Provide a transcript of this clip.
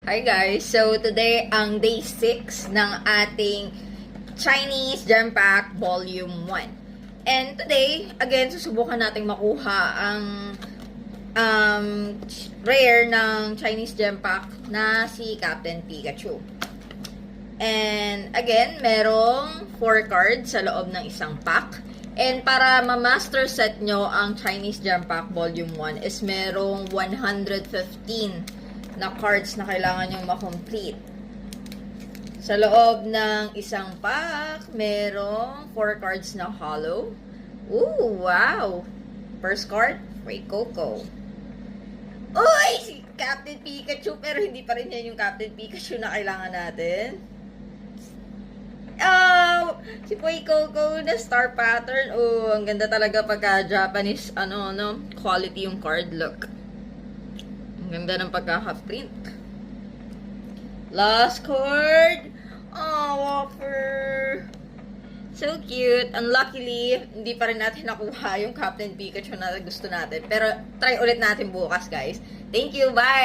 Hi guys! So today ang day 6 ng ating Chinese Gem Pack Volume 1. And today, again, susubukan nating makuha ang rare ng Chinese Gem Pack na si Captain Pikachu. And again, merong 4 cards sa loob ng isang pack. And para ma-master set nyo ang Chinese Gem Pack Volume 1 is merong 115 na cards na kailangan nyong ma-complete. Sa loob ng isang pack, merong 4 cards na hollow. Ooh, wow! First card, Ray Coco. Uy! Si Captain Pikachu, pero hindi pa rin yan yung Captain Pikachu na kailangan natin. Oh! Si Ray Coco na star pattern. Oh, ang ganda talaga pagka Japanese, quality yung card. Look. Ang ganda ng pagkaka-print. Last card. Oh, Whopper. So cute. Unluckily, hindi pa rin natin nakuha yung Captain Pikachu na gusto natin. Pero try ulit natin bukas, guys. Thank you. Bye!